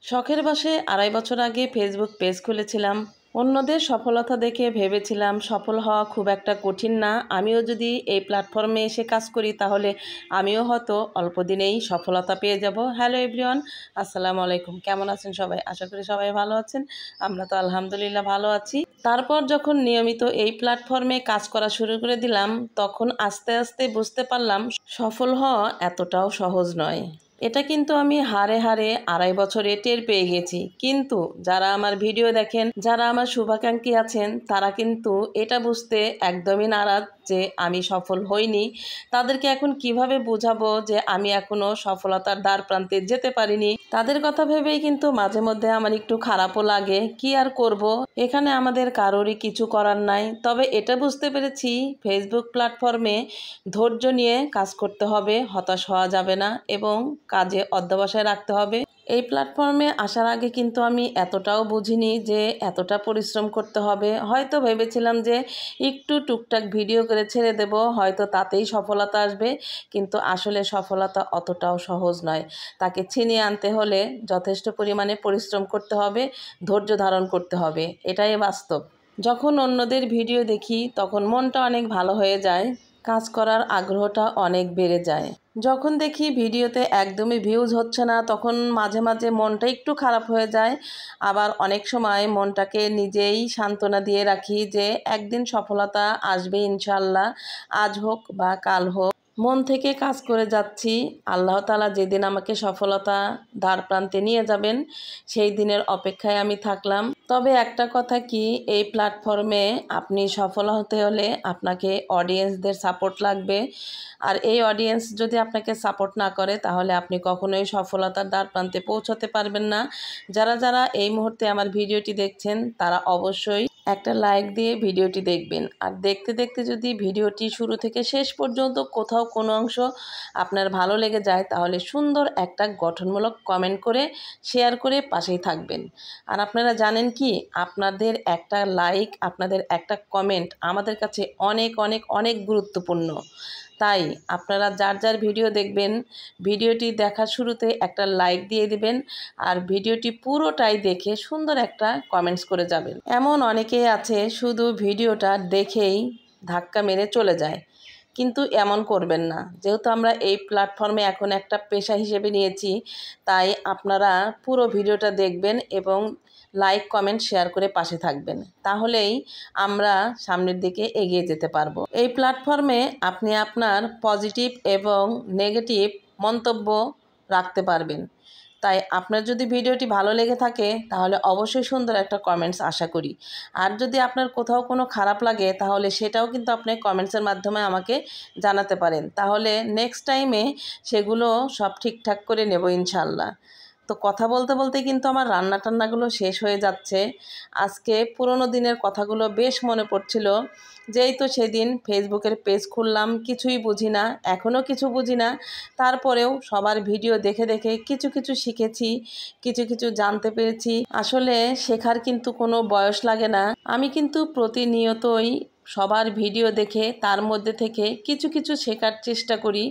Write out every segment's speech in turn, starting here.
শখের বশে ২.৫ বছর আগে ফেসবুক পেজ খুলেছিলাম। অন্যদের সফলতা দেখে ভেবেছিলাম সফল হওয়া খুব একটা কঠিন না। আমিও যদি এই প্ল্যাটফর্মে এসে কাজ করি তাহলে আমিও হয়তো অল্প দিনেই সফলতা পেয়ে যাব। হ্যালো এভরিওয়ান, আসসালামু আলাইকুম। কেমন আছেন সবাই? আশা করি সবাই ভালো আছেন। আমরা তো আলহামদুলিল্লাহ ভালো আছি। তারপর যখন নিয়মিত এই প্ল্যাটফর্মে কাজ করা শুরু করে দিলাম, তখন আস্তে আস্তে বুঝতে পারলাম সফল হওয়া এতটাও সহজ নয়। এটা কিন্তু আমি হাড়ে হাড়ে ২.৫ বছরে টের পেয়ে গেছি। কিন্তু যারা আমার ভিডিও দেখেন, যারা আমার শুভাকাঙ্ক্ষী আছেন, তারা কিন্তু এটা বুঝতে একদমই নারাজ যে আমি সফল হইনি। তাদেরকে এখন কিভাবে বোঝাবো যে আমি এখনো সফলতার দ্বার প্রান্তে যেতে পারিনি। তাদের কথা ভেবেই কিন্তু মাঝে মধ্যে আমার একটু খারাপও লাগে। কি আর করব, এখানে আমাদের কারোরই কিছু করার নাই। তবে এটা বুঝতে পেরেছি ফেসবুক প্ল্যাটফর্মে ধৈর্য নিয়ে কাজ করতে হবে, হতাশ হওয়া যাবে না এবং কাজে অধ্যবসায় রাখতে হবে। এই প্ল্যাটফর্মে আসার আগে কিন্তু আমি এতটাও বুঝিনি যে এতটা পরিশ্রম করতে হবে। হয়তো ভেবেছিলাম যে একটু টুকটাক ভিডিও করে ছেড়ে দেব, হয়তো তাতেই সফলতা আসবে। কিন্তু আসলে সফলতা অতটাও সহজ নয়। তাকে ছিনিয়ে আনতে হলে যথেষ্ট পরিমাণে পরিশ্রম করতে হবে, ধৈর্য ধারণ করতে হবে। এটাই বাস্তব। যখন অন্যদের ভিডিও দেখি তখন মনটা অনেক ভালো হয়ে যায়, কাজ করার আগ্রহটা অনেক বেড়ে যায়। যখন দেখি ভিডিওতে একদমই ভিউজ হচ্ছে না, তখন মাঝে মাঝে মনটা একটু খারাপ হয়ে যায়। আবার অনেক সময় মনটাকে নিজেই সান্ত্বনা দিয়ে রাখি যে একদিন সফলতা আসবে ইনশাআল্লাহ, আজ হোক বা কাল হোক। মন থেকে কাজ করে যাচ্ছি, আল্লাহ তাআলা যেদিন আমাকে সফলতা দ্বার প্রান্তে নিয়ে যাবেন সেই দিনের অপেক্ষায় আমি থাকলাম। তবে একটা কথা কি, এই প্ল্যাটফর্মে আপনি সফল হতে হলে আপনাকে অডিয়েন্সদের সাপোর্ট লাগবে। আর এই অডিয়েন্স যদি আপনাকে সাপোর্ট না করে তাহলে আপনি কখনোই সফলতার দ্বার প্রান্তে পৌঁছাতে পারবেন না। যারা যারা এই মুহূর্তে আমার ভিডিওটি দেখছেন তারা অবশ্যই একটা লাইক দিয়ে ভিডিওটি দেখবেন। আর দেখতে দেখতে যদি ভিডিওটি শুরু থেকে শেষ পর্যন্ত কোথাও কোনো অংশ আপনার ভালো লেগে যায় তাহলে সুন্দর একটা গঠনমূলক কমেন্ট করে শেয়ার করে পাশেই থাকবেন। আর আপনারা জানেন কি, আপনাদের একটা লাইক, আপনাদের একটা কমেন্ট আমাদের কাছে অনেক অনেক অনেক গুরুত্বপূর্ণ। তাই আপনারা যার যার ভিডিও দেখবেন, ভিডিওটি দেখার শুরুতে একটা লাইক দিয়ে দিবেন আর ভিডিওটি পুরোটাই দেখে সুন্দর একটা কমেন্টস করে যাবেন। এমন অনেকেই আছে শুধু ভিডিওটা দেখেই ধাক্কা মেরে চলে যায়, কিন্তু এমন করবেন না। যেহেতু আমরা এই প্ল্যাটফর্মে এখন একটা পেশা হিসেবে নিয়েছি, তাই আপনারা পুরো ভিডিওটা দেখবেন এবং লাইক কমেন্ট শেয়ার করে পাশে থাকবেন। তাহলেই আমরা সামনের দিকে এগিয়ে যেতে পারবো। এই প্ল্যাটফর্মে আপনি আপনার পজিটিভ এবং নেগেটিভ মন্তব্য রাখতে পারবেন। তাই আপনার যদি ভিডিওটি ভালো লেগে থাকে তাহলে অবশ্যই সুন্দর একটা কমেন্টস আশা করি। আর যদি আপনার কোথাও কোনো খারাপ লাগে তাহলে সেটাও কিন্তু আপনি কমেন্টসের মাধ্যমে আমাকে জানাতে পারেন। তাহলে নেক্সট টাইমে সেগুলো সব ঠিকঠাক করে নেব ইনশাআল্লাহ। তো কথা বলতে বলতে কিন্তু আমার রান্না টান্নাগুলো শেষ হয়ে যাচ্ছে। আজকে পুরোনো দিনের কথাগুলো বেশ মনে পড়ছিল। যেই তো সেদিন ফেসবুকের পেজ খুললাম, কিছুই বুঝি না, এখনও কিছু বুঝি না। তারপরেও সবার ভিডিও দেখে দেখে কিছু কিছু শিখেছি, কিছু কিছু জানতে পেরেছি। আসলে শেখার কিন্তু কোনো বয়স লাগে না। আমি কিন্তু প্রতিনিয়তই সবার ভিডিও দেখে তার মধ্যে থেকে কিছু কিছু শেখার চেষ্টা করি।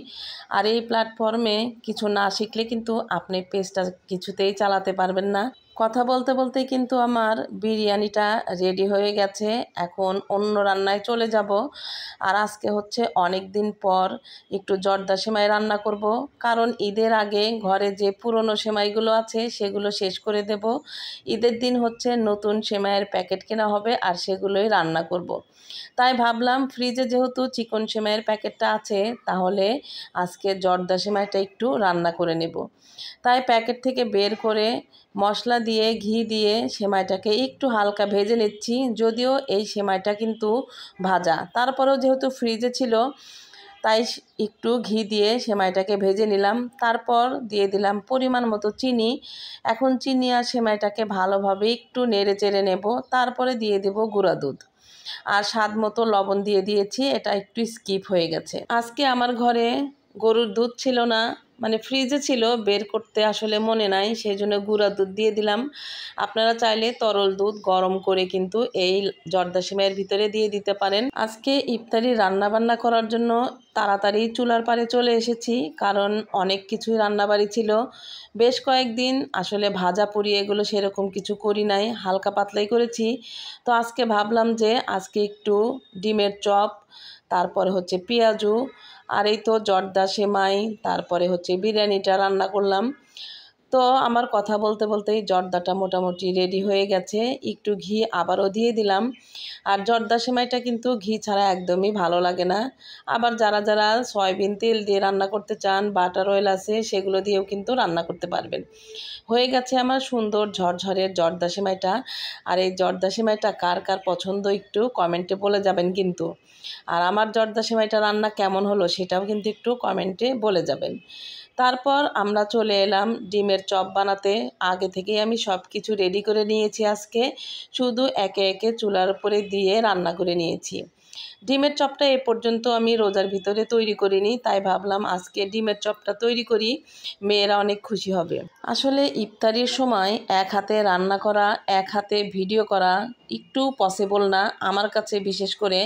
আর এই প্ল্যাটফর্মে কিছু না শিখলে কিন্তু আপনি পেজটা কিছুতেই চালাতে পারবেন না। কথা বলতে বলতেই কিন্তু আমার বিরিয়ানিটা রেডি হয়ে গেছে। এখন অন্য রান্নায় চলে যাব। আর আজকে হচ্ছে অনেক দিন পর একটু জর্দা সেমাই রান্না করব, কারণ ঈদের আগে ঘরে যে পুরনো সেমাইগুলো আছে সেগুলো শেষ করে দেব। ঈদের দিন হচ্ছে নতুন সেমাইয়ের প্যাকেট কেনা হবে আর সেগুলোই রান্না করব। তাই ভাবলাম ফ্রিজে যেহেতু চিকন সেমাইয়ের প্যাকেটটা আছে তাহলে আজকে জর্দা সেমাইটা একটু রান্না করে নেব। তাই প্যাকেট থেকে বের করে মশলা দিয়ে ঘি দিয়ে সেমাইটাকে একটু হালকা ভেজে নিচ্ছি। যদিও এই সেমাইটা কিন্তু ভাজা, তারপরেও যেহেতু ফ্রিজে ছিল তাই একটু ঘি দিয়ে সেমাইটাকে ভেজে নিলাম। তারপর দিয়ে দিলাম পরিমাণ মতো চিনি। এখন চিনি আর সেমাইটাকে ভালোভাবে একটু নেড়ে চেড়ে নেব। তারপরে দিয়ে দেব গুঁড়া দুধ আর স্বাদ মতো লবণ দিয়ে দিয়েছি, এটা একটু স্কিপ হয়ে গেছে। আজকে আমার ঘরে গরুর দুধ ছিল না, মানে ফ্রিজে ছিল, বের করতে আসলে মনে নাই, সেই জন্য গুঁড়া দুধ দিয়ে দিলাম। আপনারা চাইলে তরল দুধ গরম করে কিন্তু এই জর্দা সেমাইয়ের ভিতরে দিয়ে দিতে পারেন। আজকে ইফতারি রান্নাবান্না করার জন্য তাড়াতাড়ি চুলার পাড়ে চলে এসেছি, কারণ অনেক কিছুই রান্নাবাড়ি ছিল। বেশ কয়েকদিন আসলে ভাজা পুরি এগুলো সেরকম কিছু করি নাই, হালকা পাতলাই করেছি। তো আজকে ভাবলাম যে আজকে একটু ডিমের চপ, তারপরে হচ্ছে পেঁয়াজু, আর এই তো জর্দা সেমাই, তারপরে হচ্ছে বিরিয়ানিটা রান্না করলাম। তো আমার কথা বলতে বলতেই জর্দাটা মোটামুটি রেডি হয়ে গেছে, একটু ঘি আবারও দিয়ে দিলাম। আর জর্দা সেমাইটা কিন্তু ঘি ছাড়া একদমই ভালো লাগে না। আবার যারা যারা সয়াবিন তেল দিয়ে রান্না করতে চান, বাটার অয়েল আছে, সেগুলো দিয়েও কিন্তু রান্না করতে পারবেন। হয়ে গেছে আমার সুন্দর ঝরঝরের জর্দা সেমাইটা। আর এই জর্দা সেমাইটা কার কার পছন্দ একটু কমেন্টে বলে যাবেন কিন্তু। আর আমার জর্দা সেমাইটা রান্না কেমন হলো সেটাও কিন্তু একটু কমেন্টে বলে যাবেন। তারপর আমরা চলে এলাম ডিমের চপ বানাতে। আগে থেকেই আমি সব কিছু রেডি করে নিয়েছি, আজকে শুধু একে একে চুলার উপরে দিয়ে রান্না করে নিয়েছি। ডিমের চপটা এ পর্যন্ত আমি রোজার ভিতরে তৈরি করিনি, তাই ভাবলাম আজকে ডিমের চপটা তৈরি করি, মেয়েরা অনেক খুশি হবে। আসলে ইফতারির সময় এক হাতে রান্না করা, এক হাতে ভিডিও করা একটু পসিবল না আমার কাছে বিশেষ করে,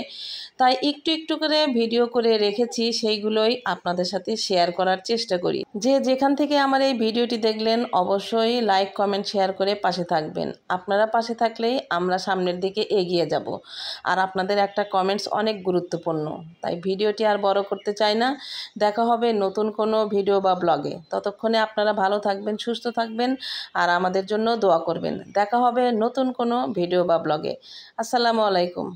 তাই একটু একটু করে ভিডিও করে রেখেছি, সেইগুলোই আপনাদের সাথে শেয়ার করার চেষ্টা করি। যে যেখান থেকে আমার এই ভিডিওটি দেখলেন অবশ্যই লাইক কমেন্ট শেয়ার করে পাশে থাকবেন। আপনারা পাশে থাকলেই আমরা সামনের দিকে এগিয়ে যাব। আর আপনাদের একটা কমেন্টস অনেক গুরুত্বপূর্ণ, তাই ভিডিওটি আর বড় করতে চাই না। দেখা হবে নতুন কোনো ভিডিও বা ব্লগে। ততক্ষণে আপনারা ভালো থাকবেন, সুস্থ থাকবেন, আর আমাদের জন্য দোয়া করবেন। দেখা হবে নতুন কোনো ভিডিও বা ব্লগে। আসসালামু আলাইকুম।